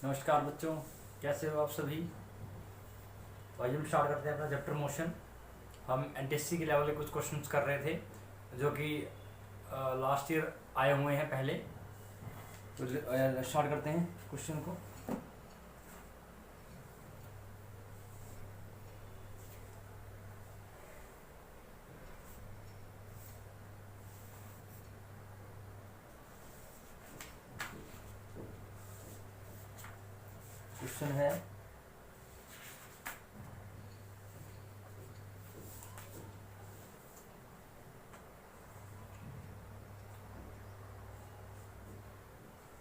नमस्कार बच्चों, कैसे हो आप सभी। तो आइए हम स्टार्ट करते हैं अपना चैप्टर मोशन। हम एनटीएससी के लेवल के कुछ क्वेश्चंस कर रहे थे जो कि लास्ट ईयर आए हुए हैं पहले। तो स्टार्ट करते हैं क्वेश्चन को। क्वेश्चन है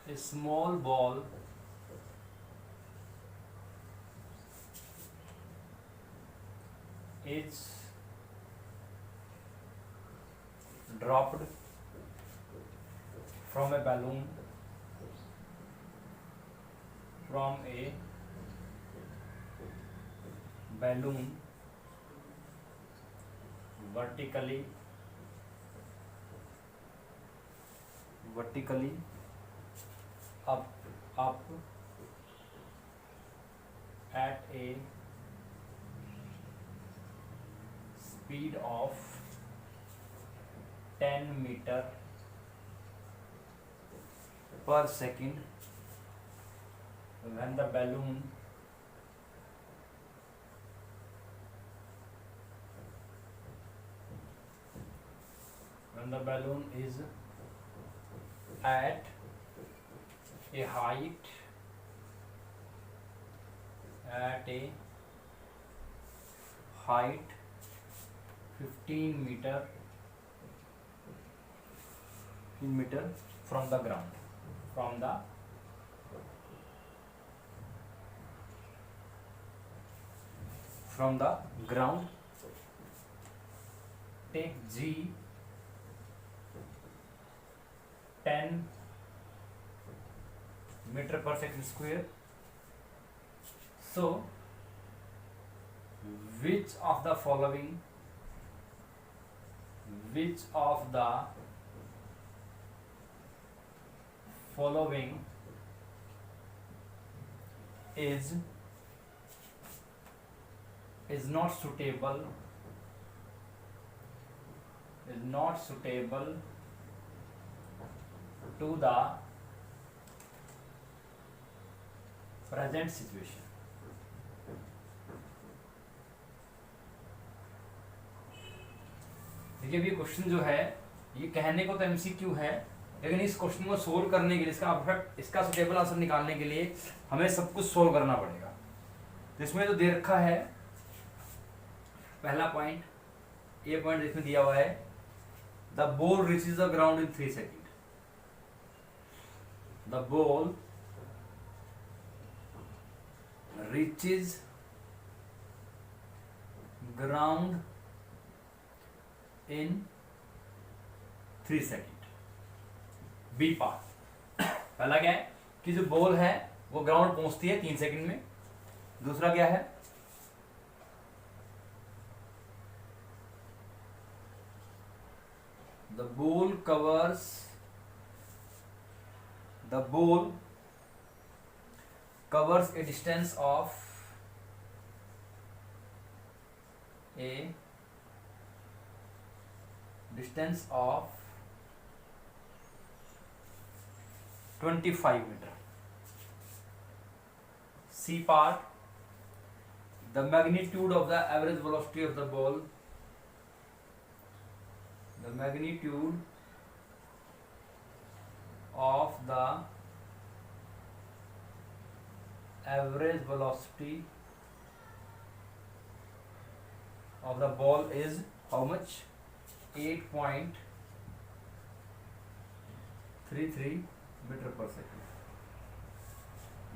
a small ball is dropped from a balloon from a balloon vertically up at a speed of 10 meter per second when the balloon is at a height 15 meter from the ground take g 10 meter per second square. So which of the following is not suitable to the present situation. देखिए ये question जो है ये कहने को तो MCQ है, लेकिन इस क्वेश्चन को सोल्व करने के लिए इसका सुटेबल आंसर निकालने के लिए हमें सब कुछ सोल्व करना पड़ेगा। तो इसमें जो दे रखा है पहला पॉइंट, ये पॉइंट इसमें दिया हुआ है the ball reaches the ground in 3 second. The ball reaches ground in 3 second. B part पहला क्या है कि जो बॉल है वो ग्राउंड पहुंचती है 3 सेकेंड में। दूसरा क्या है the ball covers a distance of 25 meter. C part, the magnitude of the average velocity of the ball, the magnitude of the average velocity of the ball is how much? 8.33 meter per second.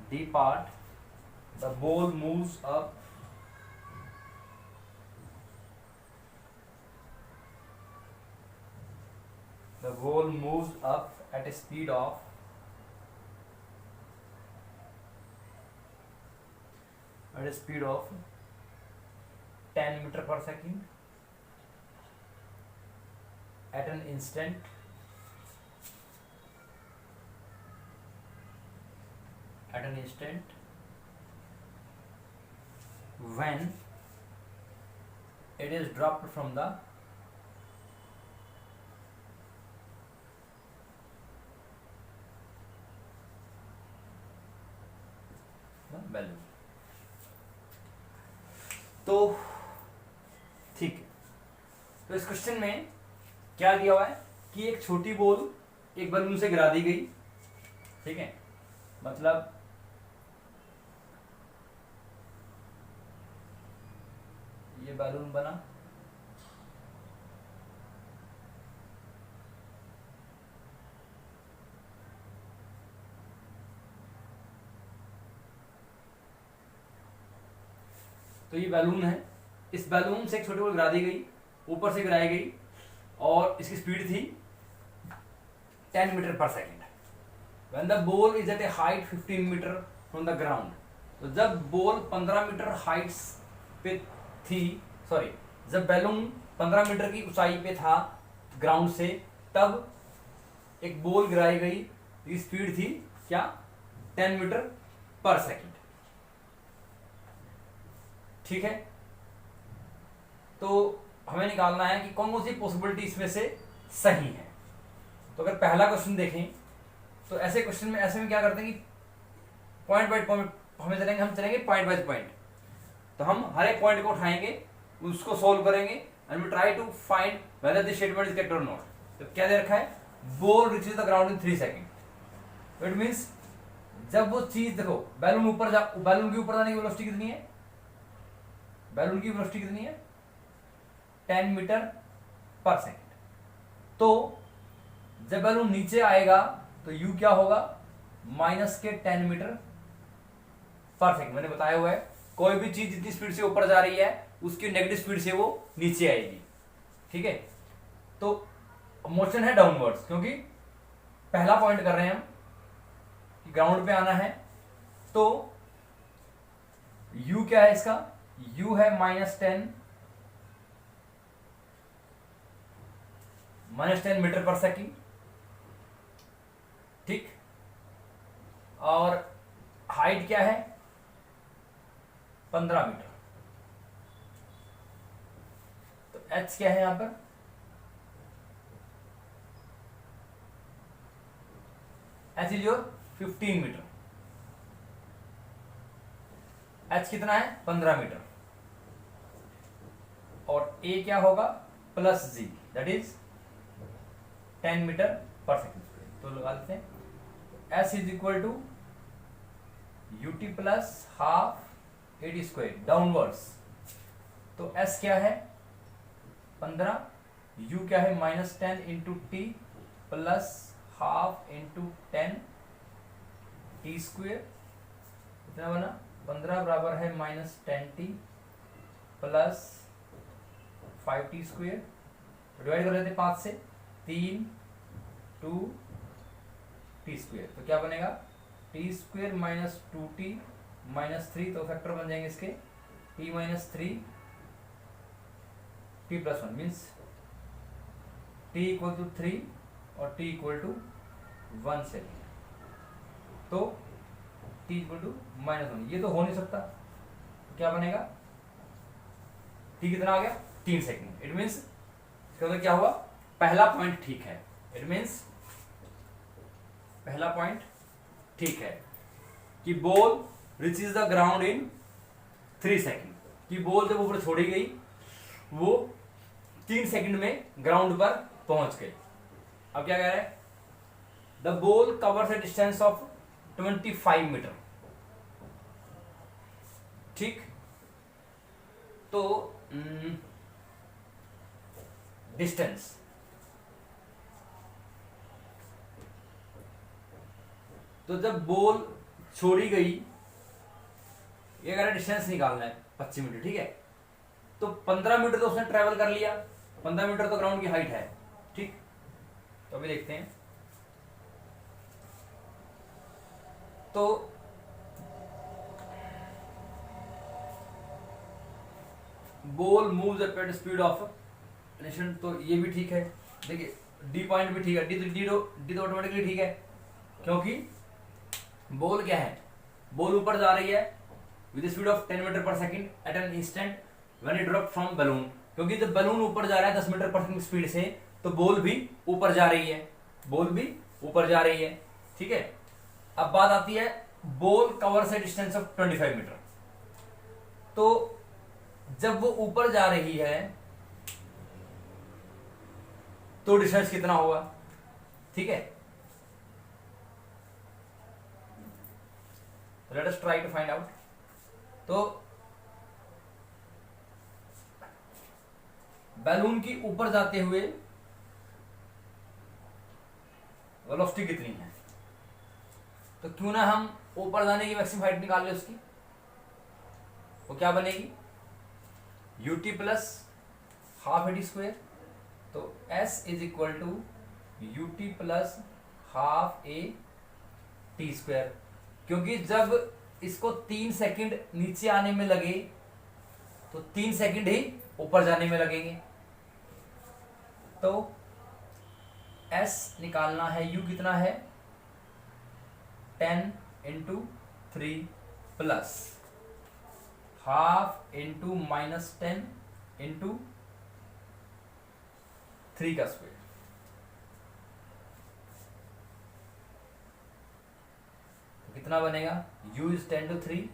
D part, the ball moves up at a speed of 10 meter per second at an instant at an instant when it is dropped from the balloon। तो ठीक है, तो इस question में क्या दिया हुआ है कि एक छोटी बॉल एक बलून से गिरा दी गई, ठीक है, मतलब ये बैलून बना, तो ये बैलून है, इस बैलून से एक छोटी बॉल गिरा दी गई, ऊपर से गिराई गई और इसकी स्पीड थी 10 मीटर पर second. When the ball is at a height 15 metre from the ground, तो जब बॉल 15 मीटर हाइट पे थी, सॉरी, जब बैलून 15 मीटर की ऊंचाई पे था ग्राउंड से, तब एक बॉल गिराई गई, इसकी स्पीड थी क्या, 10 मीटर पर सेकेंड। ठीक है, तो हमें निकालना है कि कौन कौन सी पॉसिबिलिटी इसमें से सही है। तो अगर पहला क्वेश्चन देखें तो ऐसे क्वेश्चन में ऐसे में क्या करते हैं कि पॉइंट बाय पॉइंट हम चलेंगे पॉइंट बाय पॉइंट। तो हम हर एक पॉइंट को उठाएंगे, उसको सोल्व करेंगे and we try to find whether this statement is correct और नॉट। तो क्या दे रखा है, ball reaches the ground in 3 second. It means जब वो चीज, देखो बैलून बैलून की ऊपर जाने की वेलोसिटी कितनी है, बैलून की वेलोसिटी कितनी है, 10 मीटर पर सेकेंड। तो जब बैलून नीचे आएगा तो u क्या होगा, माइनस के 10 मीटर पर सेकेंड। मैंने बताया हुआ है कोई भी चीज जितनी स्पीड से ऊपर जा रही है उसकी नेगेटिव स्पीड से वो नीचे आएगी। ठीक है, तो मोशन है डाउनवर्ड्स, क्योंकि पहला पॉइंट कर रहे हैं हम कि ग्राउंड पे आना है। तो u क्या है इसका, u है -10 मीटर पर सेकेंड। ठीक, और हाइट क्या है, 15 मीटर। तो h क्या है यहां पर, h is your 15 metre. h कितना है, 15 मीटर। और a क्या होगा, plus g, that is 10 metre पर सेकेंड। तो लगा लेते हैं s is equal to ut plus half at square downwards. तो s क्या है 15, u क्या है -10 into t plus half into 10 t square. कितना बना, 15 बराबर है -10t plus 5t square. Divide कर लेते 5 से, 3 2 टी स्क्वेयर। तो क्या बनेगा, T square minus 2t minus 3, तो फैक्टर बन जाएंगे इसके t minus 3 t plus 1 means t equal to 3 और t इक्वल टू 1 सेकेंड। तो t इक्वल टू -1, ये तो हो नहीं सकता। तो क्या बनेगा, t कितना आ गया, 3 सेकेंड। इट मीन्स इसका मतलब क्या हुआ, पहला पॉइंट ठीक है। इट मीन्स पहला पॉइंट ठीक है कि ball reaches the ground in 3 second, कि बॉल जब ऊपर छोड़ी गई वो 3 सेकेंड में ग्राउंड पर पहुंच गई। अब क्या कह रहा है, the ball covers a distance of 25 metre. ठीक, तो डिस्टेंस, तो जब बॉल छोड़ी गई, ये अगर डिस्टेंस निकालना है 25 मीटर, ठीक है, तो 15 मीटर तो उसने ट्रेवल कर लिया, 15 मीटर तो ग्राउंड की हाइट है। ठीक, तो अभी देखते हैं। तो ball moves at speed of initial, तो ये भी ठीक है। देखिए डी पॉइंट भी ठीक है, डी तो ऑटोमेटिकली ठीक है, क्योंकि बॉल क्या है, बॉल ऊपर जा रही है विद स्पीड ऑफ 10 मीटर पर second at an instant when it drop from balloon, क्योंकि जब बलून ऊपर जा रहा है 10 मीटर पर सेकंड स्पीड से, तो बॉल भी ऊपर जा रही है, बॉल भी ऊपर जा रही है। ठीक है, अब बात आती है बॉल कवर से डिस्टेंस ऑफ 25 मीटर। तो जब वो ऊपर जा रही है तो डिस्टेंस कितना होगा? ठीक है, let us try to find out. तो बैलून की ऊपर जाते हुए वेलोसिटी कितनी है? तो क्यों ना हम ऊपर जाने की मैक्सिमम हाइट निकाल ले उसकी। वो क्या बनेगी? ut plus half a t square. तो s is equal to ut plus half a t square, क्योंकि जब इसको 3 सेकंड नीचे आने में लगे तो 3 सेकंड ही ऊपर जाने में लगेंगे। तो s निकालना है, u कितना है 10 into 3 plus half into minus 10 into 3 का स्क्वायर। तो कितना बनेगा? u is 10 to 3,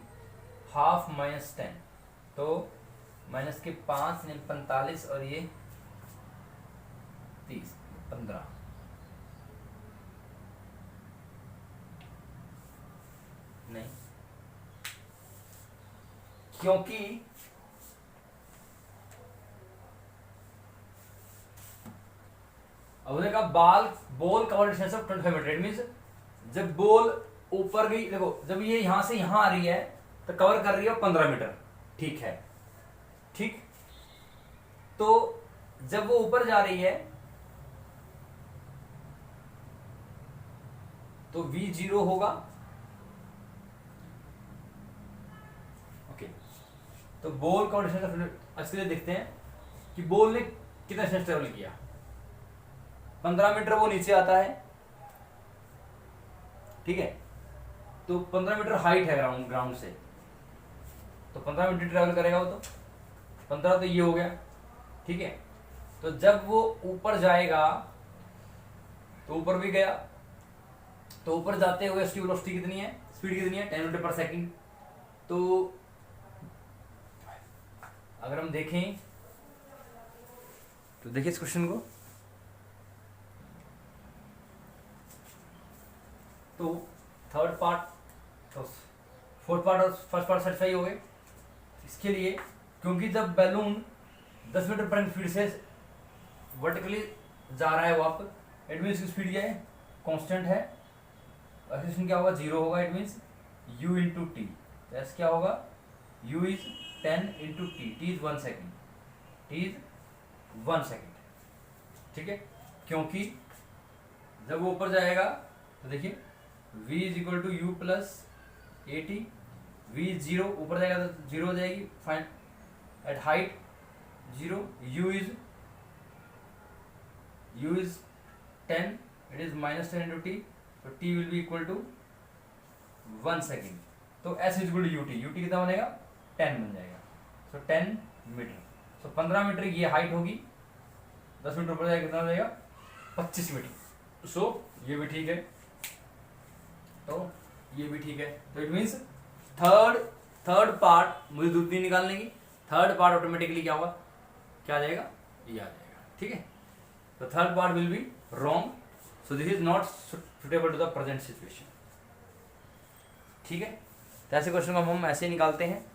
half minus 10, तो माइनस के 5 यानी 45 और ये 30 15। नहीं, क्योंकि अब का ball cover distance of 25 metre, it means जब बॉल ऊपर गई, देखो जब ये यहां से यहां आ रही है तो कवर कर रही है 15 मीटर। ठीक है, ठीक। तो जब वो ऊपर जा रही है तो v0 होगा। ओके, तो बॉल का डिस्टेंस इसलिए देखते हैं कि बॉल ने कितना डिस्टेंस ट्रेवल किया। 15 मीटर वो नीचे आता है, ठीक है, तो 15 मीटर हाइट है ग्राउंड से, तो 15 मीटर ट्रेवल करेगा वो, तो 15 तो ये हो गया। ठीक है, तो जब वो ऊपर जाएगा तो ऊपर भी गया, तो ऊपर जाते हुए उसकी वेलोसिटी कितनी है, स्पीड कितनी है 10 मीटर पर सेकंड। तो अगर हम देखें तो देखिए इस क्वेश्चन को, तो थर्ड पार्ट तो फोर्थ पार्ट और फर्स्ट पार्ट सेटिस्फाई हो गए। इसके लिए क्योंकि जब बैलून 10 मीटर पर स्पीड से वर्टिकली जा रहा है वो अप, इट मीन्स स्पीड क्या है, कांस्टेंट है, एक्सेलरेशन क्या होगा 0 होगा, it means u into T. S क्या होगा, u is 10 into T, T is 1 second, T is 1 second. ठीक है, क्योंकि जब वो ऊपर जाएगा तो देखिए v is equal to u plus a t, v is 0, ऊपर जाएगा तो 0 हो जाएगी, fine at height 0, u is 10, it is minus 10 into t, तो t will be equal to 1 second. तो s is equal to ut, ut कितना बनेगा 10 बन जाएगा, सो 10 मीटर। सो 15 मीटर ये हाइट होगी, 10 मीटर ऊपर जाएगा कितना हो जाएगा 25 मीटर। सो ये भी ठीक है, तो ये भी ठीक है। तो इट मीन्स थर्ड पार्ट मुझे दूर नहीं निकालने की, थर्ड पार्ट ऑटोमेटिकली क्या होगा, क्या आ जाएगा, ये आ जाएगा। ठीक है, तो third part will be wrong, so this is not suitable to the present situation. ठीक है, तो ऐसे क्वेश्चन को हम ऐसे निकालते हैं।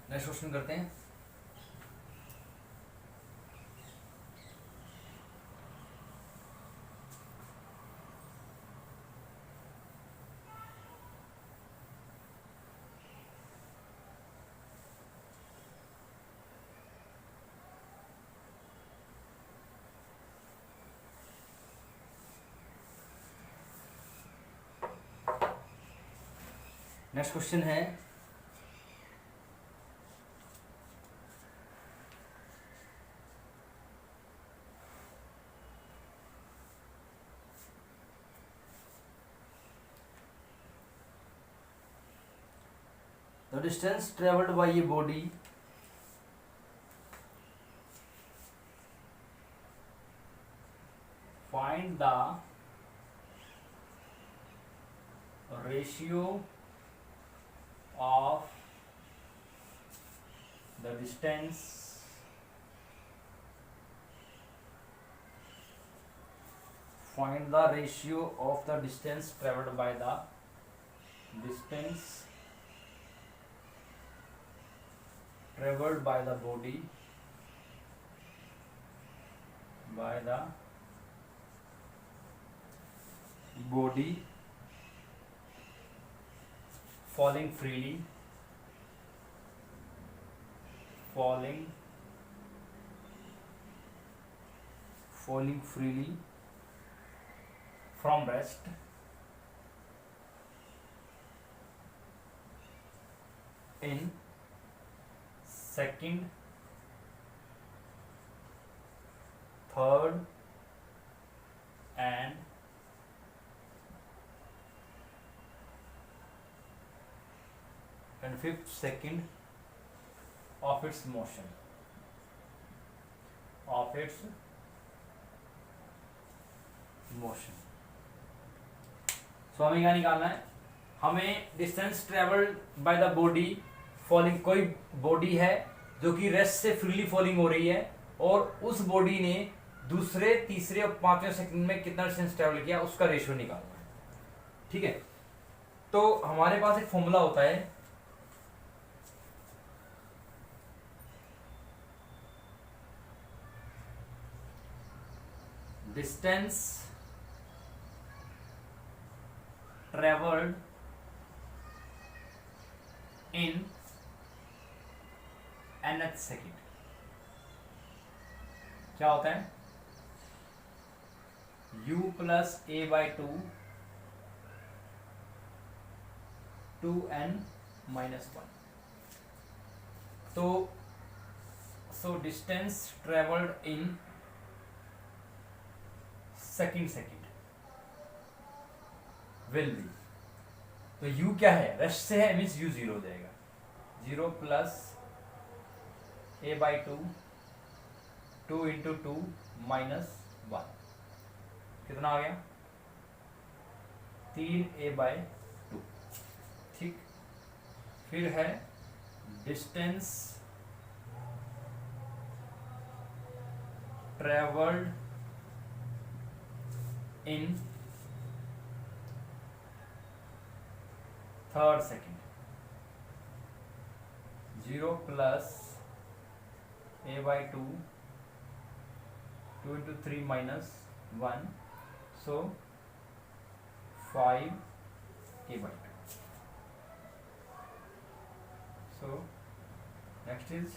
नेक्स्ट क्वेश्चन करते हैं। नेक्स्ट क्वेश्चन है the distance travelled bye a body find the ratio of the distance find the ratio of the distance traveled by the distance traveled by the body falling freely from rest in second, third and fifth second of its motion, सो हमें क्या निकालना है? हमें distance travelled by the body falling, कोई body है जो कि rest से फ्रीली फॉलिंग हो रही है और उस बॉडी ने दूसरे, तीसरे और पांचवें सेकंड में कितना डिस्टेंस ट्रेवल किया उसका रेशियो निकालना है। ठीक है, तो हमारे पास एक फॉर्मूला होता है, डिस्टेंस ट्रेवल्ड इन nth सेकेंड क्या होता है? u plus a by to 2n minus 1। तो so distance travelled in second will B, तो u क्या है? रेस्ट से है, मीन्स u 0 हो जाएगा। 0 plus a by two 2 into 2 minus 1 कितना आ गया? 3a by to. ठीक, फिर है distance travelled in third second, 0 plus a by two 2 इंटू 3 minus 1, so 5a by two. So next is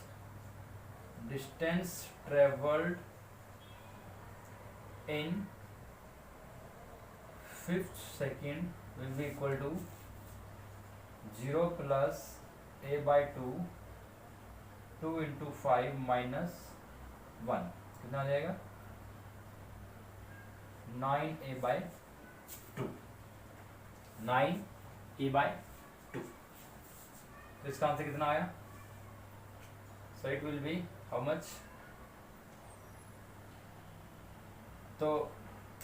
distance travelled in fifth second will be equal to 0 plus a by two 2 into 5 minus 1 कितना आ जाएगा? 9a by two, 9a by two. तो इसका answer कितना आया? So it will be how much? तो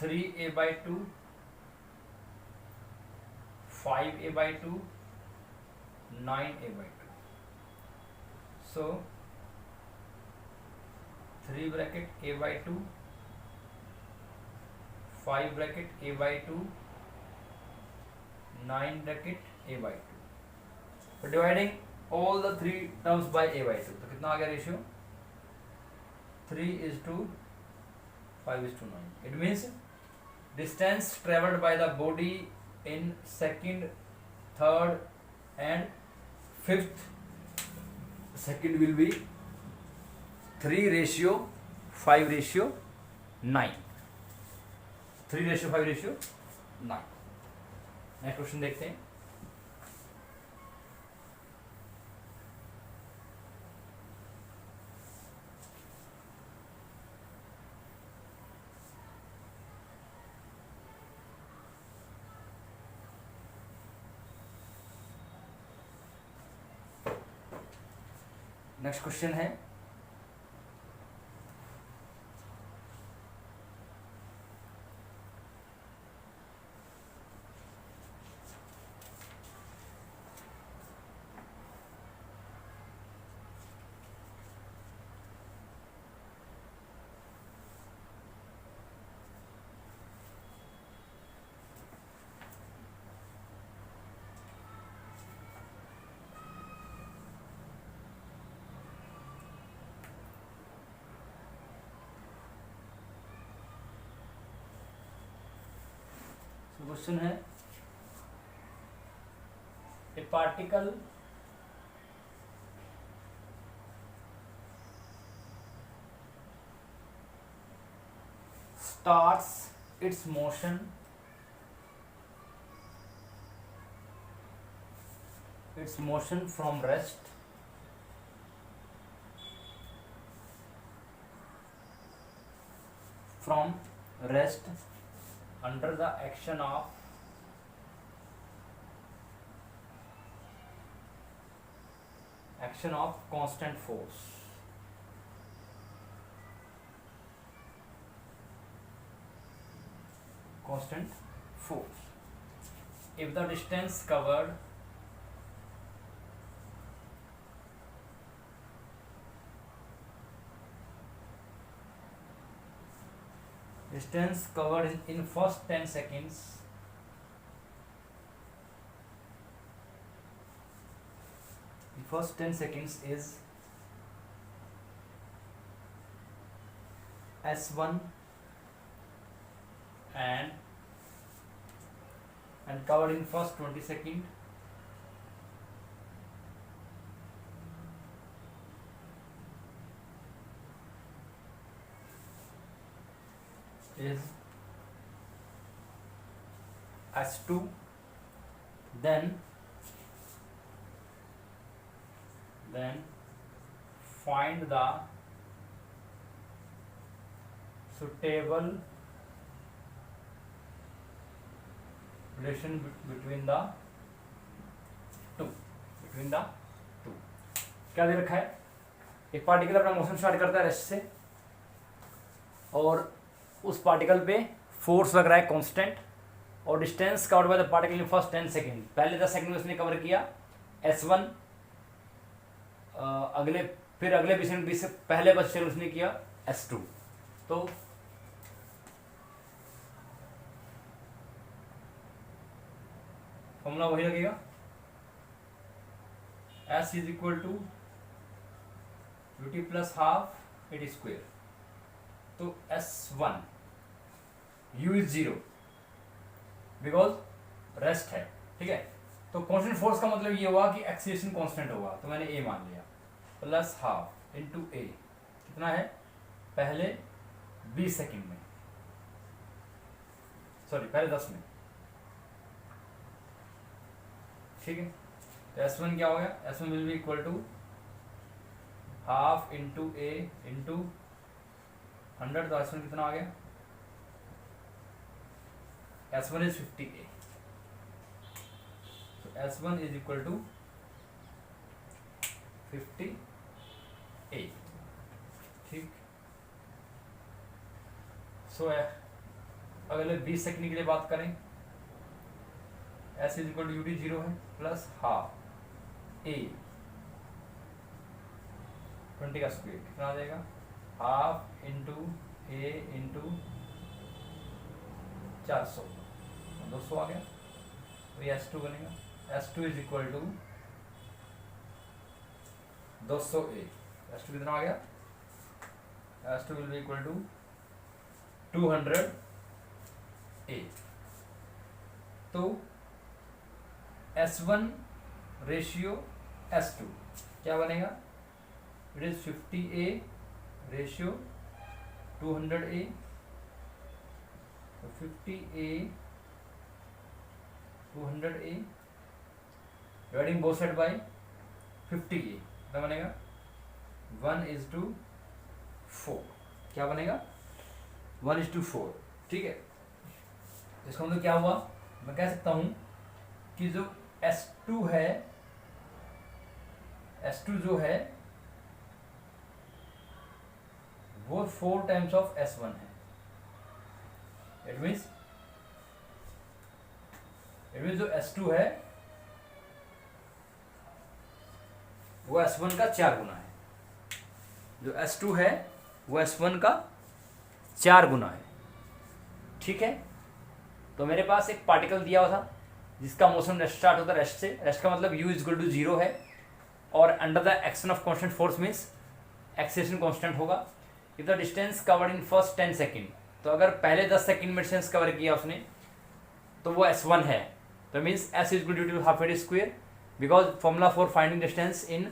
3a by two, 5a by two, 9a by two. सो 3 bracket a by two, 5 bracket a by two, 9 bracket a by two. तो dividing all the 3 terms by a by two, तो कितना आ गया ratio? 3:5:9। It means distance travelled by the body in second, third and fifth second will be 3:5:9। 3:5:9। Next question देखते हैं। Next question है question है ए particle starts its motion from rest under the action of constant force. If the distance covered in first 10 seconds is S1 and covered in first 20 seconds is S2, then find the suitable relation between the two. क्या दे रखा है? एक particle अपना motion start करता है rest से और उस पार्टिकल पे फोर्स लग रहा है कांस्टेंट और distance covered by the particle in first 10 second. पहले 10 सेकंड में उसने कवर किया S1, अगले 20 सेकंड से पहले 5 सेकंड उसने किया S2। तो फॉर्मूला वही लगेगा, S is equal to ut plus half at square. तो S1 u is 0 because rest है, ठीक है। तो कांस्टेंट फोर्स का मतलब ये हुआ कि एक्सीलरेशन कांस्टेंट होगा, तो मैंने a मान लिया, प्लस हाफ इंटू a कितना है पहले 20 सेकंड में, सॉरी पहले 10 में, ठीक है। तो S1 क्या हो गया, S1 will be equal to half into a into 100। तो S1 कितना आ गया, S1 इज 50A। तो S1 is equal to 50A, ठीक। सो अगले 20 सेकंड के लिए बात करें, S is equal to ut 0 है प्लस हाफ a 20 का स्क्वायर कितना आ जाएगा, हाफ इंटू a इंटू 400, 200 आ गया। तो ये S2 बनेगा, S2 is equal to 200A। S2 कितना आ गया, S2 will be equal to 200A। तो S1 रेशियो S2 क्या बनेगा, it is 50A ratio 200A। तो 50A 200A dividing both side by 50A कितना बनेगा, 1:4। क्या बनेगा, 1:4, ठीक है। इसका मतलब क्या हुआ, मैं कह सकता हूं कि जो S2 है, S2 जो है वो 4 टाइम्स ऑफ S1 है। इट मीन्स जो S2 है वो S1 का 4 गुना है। जो S2 है वो S1 का 4 गुना है। ठीक है, तो मेरे पास एक पार्टिकल दिया हुआ था जिसका मोशन रेस्ट स्टार्ट होता है रेस्ट से। रेस्ट का मतलब u इक्वल टू 0 है और under the action of constant force means acceleration constant होगा। If the distance covered in first 10 second, तो अगर पहले 10 सेकेंड में डिस्टेंस कवर किया उसने तो वो S1 है। तो means S is equal to half a square, because formula for finding distance in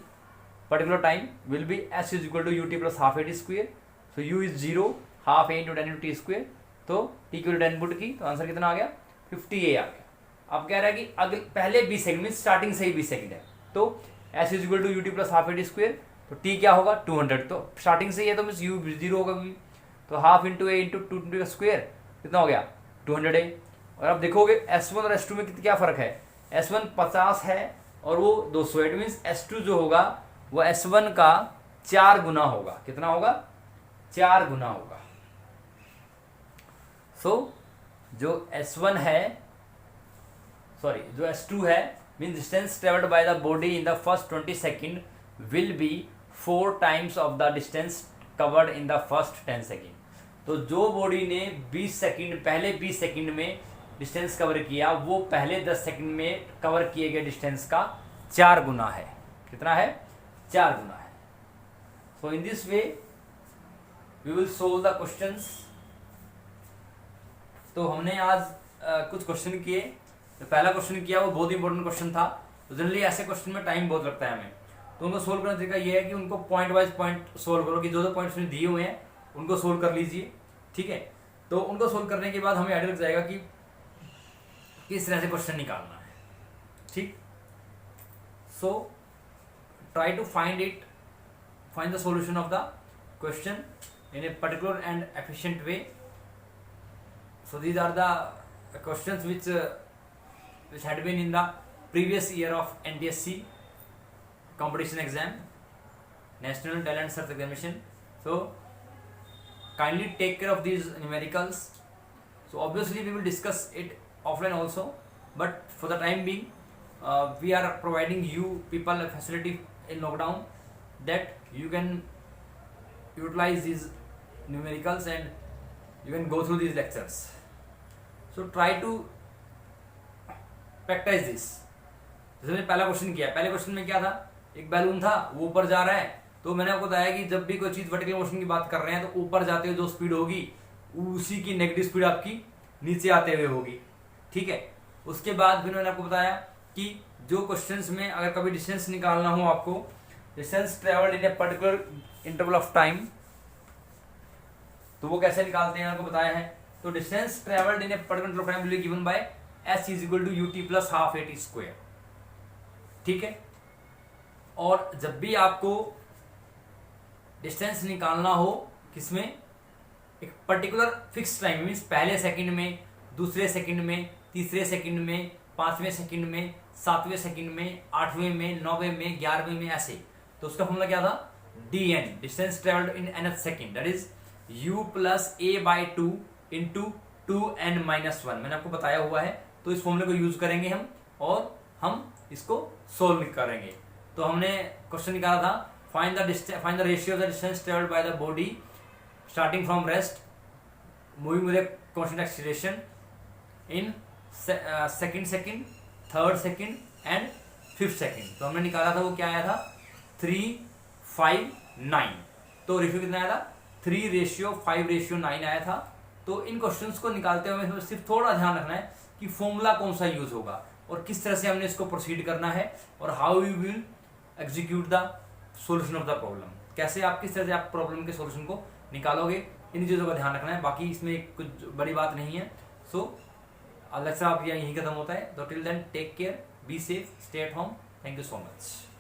particular time will be S is equal to ut plus half a square. So u is 0, half a into 10 into t square, तो t की 10 put की तो answer कितना आ गया 50A आ गया। अब कह रहा है कि अगले पहले 20 सेकंड मीन स्टार्टिंग से ही 20 सेकंड है, तो S is equal to ut plus half a square, तो t क्या होगा 200, तो स्टार्टिंग से ही है तो मीन्स u 0 होगा, तो हाफ इंटू ए इंटू 2 का स्क्वायर कितना हो गया 200A। और अब देखोगे S1 और S2 में क्या फ़र्क है, S1 50 है और वो 200 है। इट मीन्स S2 जो होगा वो S1 का 4 गुना होगा। कितना होगा 4 गुना होगा। सो जो S1 है सॉरी जो S2 है mean distance travelled by the body in the first 20 second will B 4 times of the distance covered in the first 10 second. तो जो बॉडी ने 20 सेकेंड पहले 20 सेकेंड में डिस्टेंस कवर किया वो पहले 10 सेकेंड में कवर किए गए डिस्टेंस का 4 गुना है। कितना है 4 गुना है। So in this way we will solve the questions. तो हमने आज कुछ क्वेश्चन किए। जो पहला क्वेश्चन किया वो बहुत इंपॉर्टेंट क्वेश्चन था। तो जनरली ऐसे क्वेश्चन में टाइम बहुत लगता है हमें, तो उनको सोल्व करने का तरीका ये है कि उनको पॉइंट वाइज पॉइंट सोल्व करो कि जो पॉइंट्स उसने दिए हुए हैं उनको सोल्व कर लीजिए। ठीक है, तो उनको सोल्व करने के बाद हमें आइडिया लग जाएगा कि किस तरह से क्वेश्चन निकालना है। ठीक, so try to find the solution of the question in a particular and efficient way. So these are the questions which had been in the previous year of NTSC competition exam, National Talent Search Examination. So kindly take care of these numericals. So obviously we will discuss it offline also, but for the time being we are providing you people a facility in lockdown that you can utilize these numericals and you can go through these lectures. So try to practice this. जैसे मैंने पहला question किया, पहले question में क्या था, एक balloon था वो ऊपर जा रहा है, तो मैंने आपको बताया कि जब भी कोई चीज वर्टिकल मोशन की बात कर रहे हैं तो ऊपर जाते हुए जो स्पीड होगी उसी की नेगेटिव स्पीड आपकी नीचे आते हुए होगी। ठीक है, उसके बाद फिर मैंने आपको बताया कि जो क्वेश्चंस में अगर कभी डिस्टेंस निकालना हो आपको, distance travelled in a particular interval of time, तो वो कैसे निकालते हैं आपको बताया है। तो distance travelled in a particular interval of time will be given by S is equal to ut plus half a t square. ठीक है, और जब भी आपको डिस्टेंस निकालना हो किसमें, एक पर्टिकुलर फिक्स टाइम मीन्स पहले सेकंड में, दूसरे सेकंड में, तीसरे सेकंड में, 5वें सेकंड में, 7वें सेकंड में, 8वें में, 9वें में, 11वें में, ऐसे। तो उसका फॉर्मूला क्या था dn, distance travelled in nth second, that is u plus a by 2 into 2n minus 1। मैंने आपको बताया हुआ है, तो इस फॉर्मूले को यूज करेंगे हम और हम इसको सोल्व करेंगे। तो हमने क्वेश्चन निकाला था find the ratio of the distance travelled by the body starting from rest moving with a constant acceleration in second, third second and fifth second. तो हमने निकाला था वो क्या आया था 3, 5, 9। तो रेशियो कितना आया था 3:5:9 आया था। तो इन क्वेश्चंस को निकालते हुए हमें सिर्फ थोड़ा ध्यान रखना है कि फॉर्मूला कौन सा यूज होगा और किस तरह से हमने इसको प्रोसीड करना है और how you will execute the solution of the problem, कैसे आप किस तरह से आप प्रॉब्लम के सॉल्यूशन को निकालोगे। इन चीज़ों का ध्यान रखना है, बाकी इसमें कुछ बड़ी बात नहीं है। सो लेक्चर आप यहीं खत्म होता है। तो till then take care, be safe, stay at home. Thank you so much.